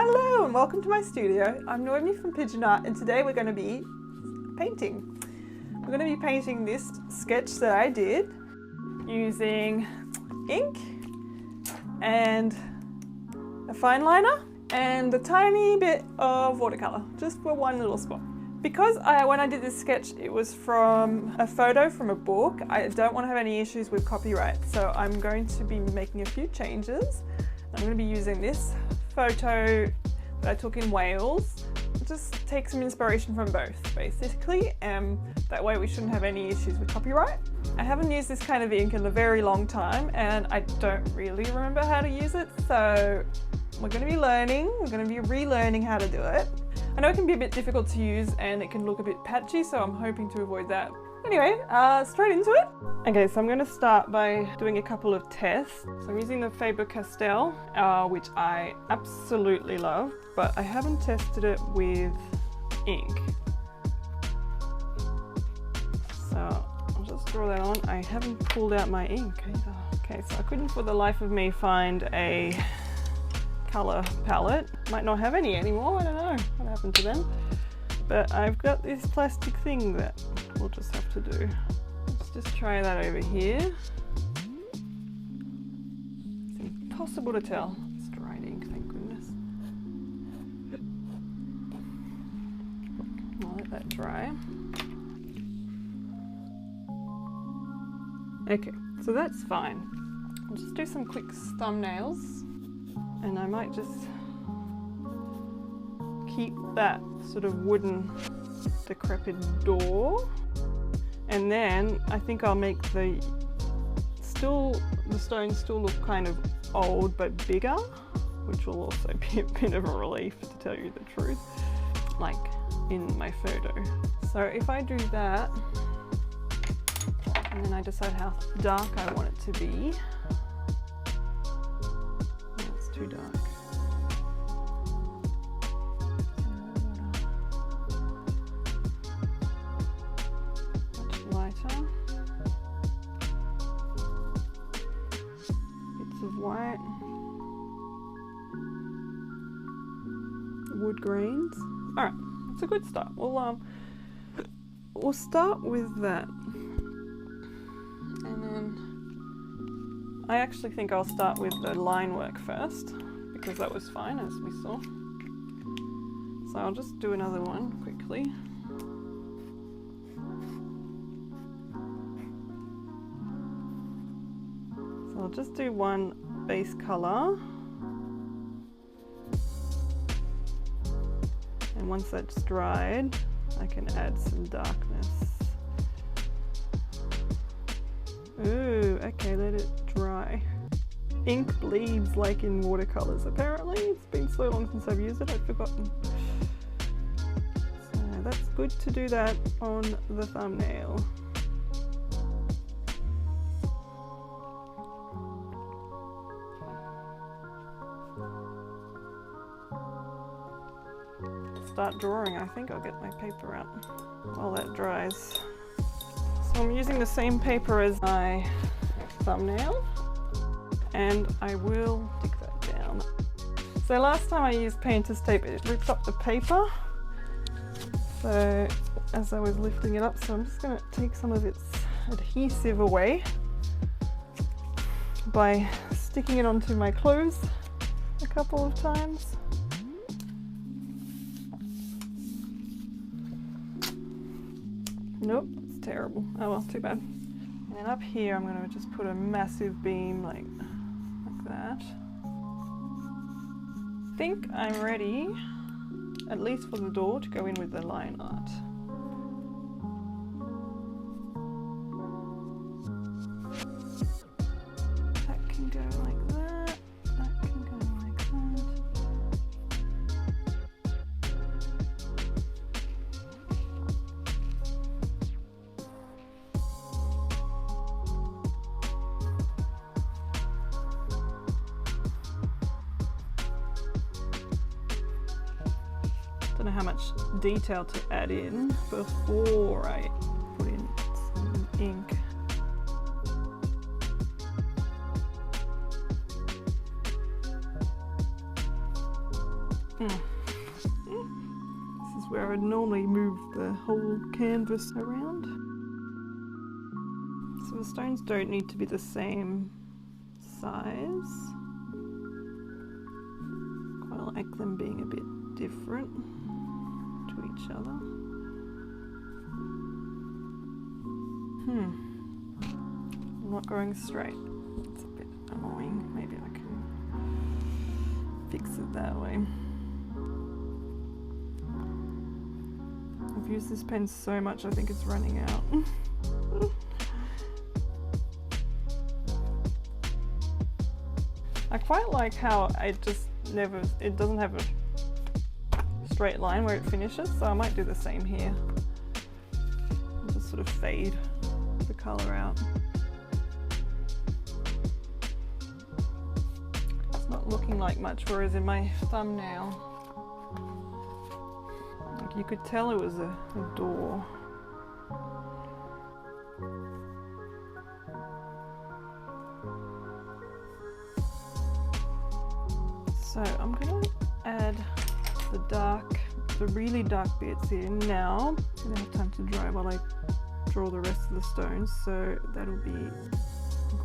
Hello and welcome to my studio. I'm Noemi from Pigeon Art and today we're going to be painting. We're going to be painting this sketch that I did using ink and a fine liner and a tiny bit of watercolor, just for one little spot. Because when I did this sketch, it was from a photo from a book, I don't want to have any issues with copyright, so I'm going to be making a few changes. I'm going to be using this photo that I took in Wales. Just take some inspiration from both, basically, and that way we shouldn't have any issues with copyright. I haven't used this kind of ink in a very long time and I don't really remember how to use it, so we're going to be learning, we're going to be relearning how to do it. I know it can be a bit difficult to use and it can look a bit patchy, so I'm hoping to avoid that. Anyway, straight into it. Okay, so I'm going to start by doing a couple of tests. So I'm using the Faber-Castell, which I absolutely love, but I haven't tested it with ink. So I'll just draw that on. I haven't pulled out my ink either. Okay, so I couldn't for the life of me find a color palette. Might not have any anymore, I don't know what happened to them. But I've got this plastic thing that we'll just have to do. Let's just try that over here. It's impossible to tell. It's dried ink, thank goodness. I'll let that dry. Okay, so that's fine. I'll just do some quick thumbnails and I might just keep that sort of wooden decrepit door, and then I think I'll make the stone still look kind of old but bigger, which will also be a bit of a relief, to tell you the truth, like in my photo. So if I do that and then I decide how dark I want it to be. Oh, it's too dark. White wood grains. All right, it's a good start. We'll start with that, and then I actually think I'll start with the line work first because that was fine, as we saw. So I'll just do another one quickly. So I'll just do one base color, and once that's dried I can add some darkness. Ooh, okay, let it dry. Ink bleeds like in watercolors apparently. It's been so long since I've used it, I've forgotten. So that's good to do that on the thumbnail. Start drawing. I think I'll get my paper out while that dries. So I'm using the same paper as my thumbnail and I will stick that down. So last time I used painter's tape, it ripped up the paper, so as I was lifting it up, so I'm just going to take some of its adhesive away by sticking it onto my clothes a couple of times. Nope, it's terrible. Oh well, too bad. And then up here I'm going to just put a massive beam like that. I think I'm ready, at least for the door, to go in with the line art. That can go like that, that can go like that. Don't know how much detail to add in before I put in some ink. This is where I would normally move the whole canvas around. So the stones don't need to be the same size. Quite like them being a bit different to each other. I'm not going straight. It's a bit annoying. Maybe I can fix it that way. I've used this pen so much I think it's running out. I quite like how it doesn't have a straight line where it finishes, so I might do the same here. I'll just sort of fade the colour out. It's not looking like much, whereas in my thumbnail, like you could tell it was a door. So I'm going to add the really dark bits here now. I'm going to have time to dry while I draw the rest of the stones, so that'll be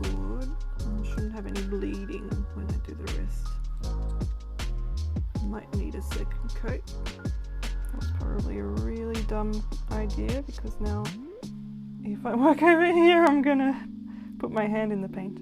good. I shouldn't have any bleeding when I do the rest. I might need a second coat. That was probably a really dumb idea, because now if I work over here I'm going to put my hand in the paint.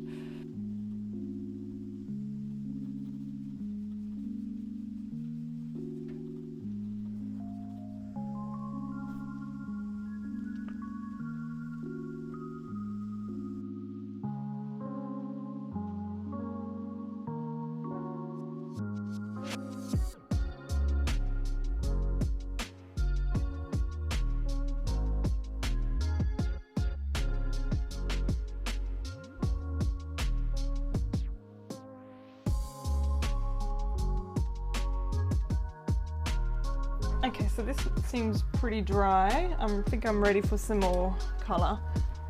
Okay, so this seems pretty dry. I think I'm ready for some more colour.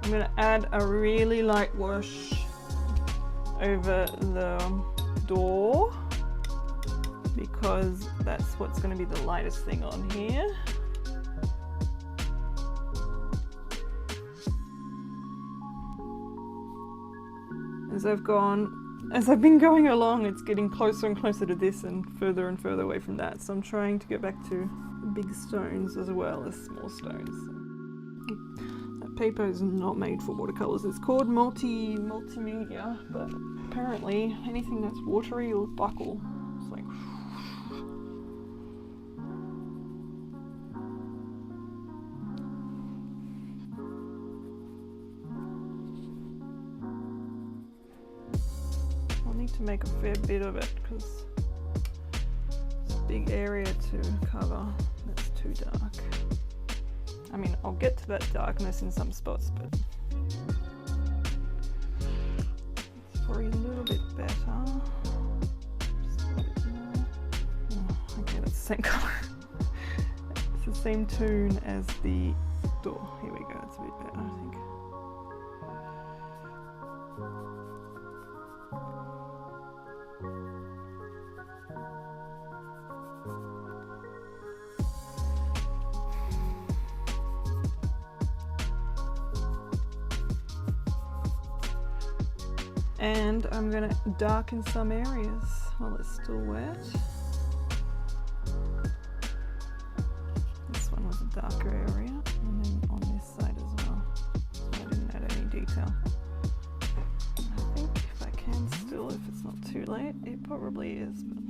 I'm going to add a really light wash over the door, because that's what's going to be the lightest thing on here. As I've been going along, it's getting closer and closer to this and further away from that. So I'm trying to get back to big stones as well as small stones. That paper is not made for watercolors. It's called multimedia, but apparently anything that's watery will buckle. It's like to make a fair bit of it, because it's a big area to cover. That's too dark. I mean, I'll get to that darkness in some spots, but it's probably a little bit better. Just a little bit more. Oh, okay, that's the same color. It's the same tone as the door. Here we go, that's a bit better, I think. And I'm going to darken some areas while it's still wet. This one was a darker area, and then on this side as well. I didn't add any detail. I think if I can still, if it's not too late, it probably is, but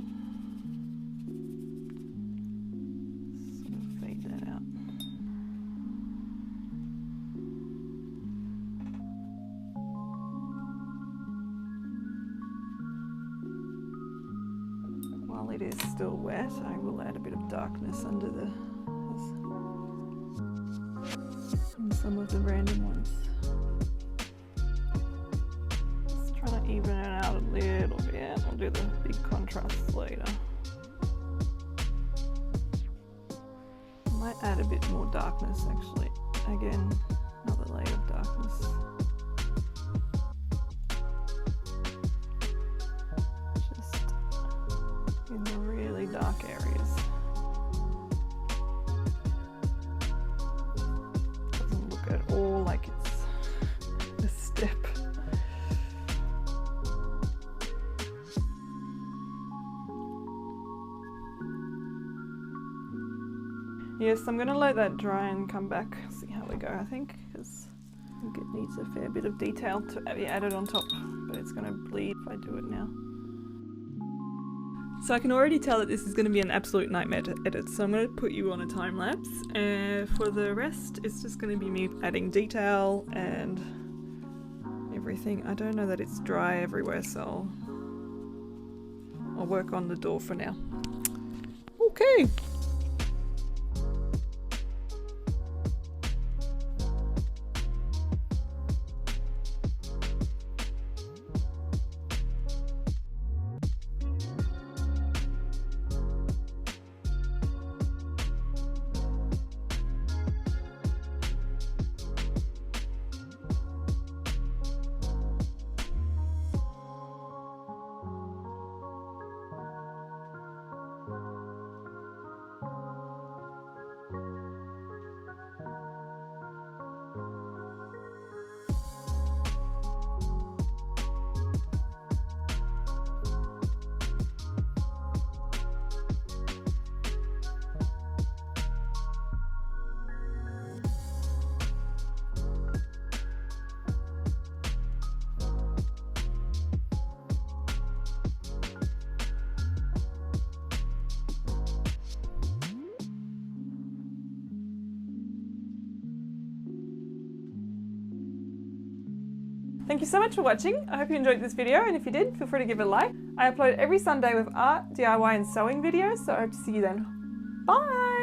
sort of fade that out. While it is still wet, I will add a bit of darkness under in some of the random ones. Just trying to even it out a little bit. I'll do the big contrasts later. I might add a bit more darkness actually. Again, another layer of darkness. In the really dark area. Yes, I'm going to let that dry and come back, see how we go, I think, because I think it needs a fair bit of detail to be added on top, but it's going to bleed if I do it now. So I can already tell that this is going to be an absolute nightmare to edit, so I'm going to put you on a time lapse, and for the rest it's just going to be me adding detail and everything. I don't know that it's dry everywhere, so I'll work on the door for now. Okay. Thank you so much for watching. I hope you enjoyed this video, and if you did, feel free to give it a like. I upload every Sunday with art, DIY and sewing videos, so I hope to see you then. Bye!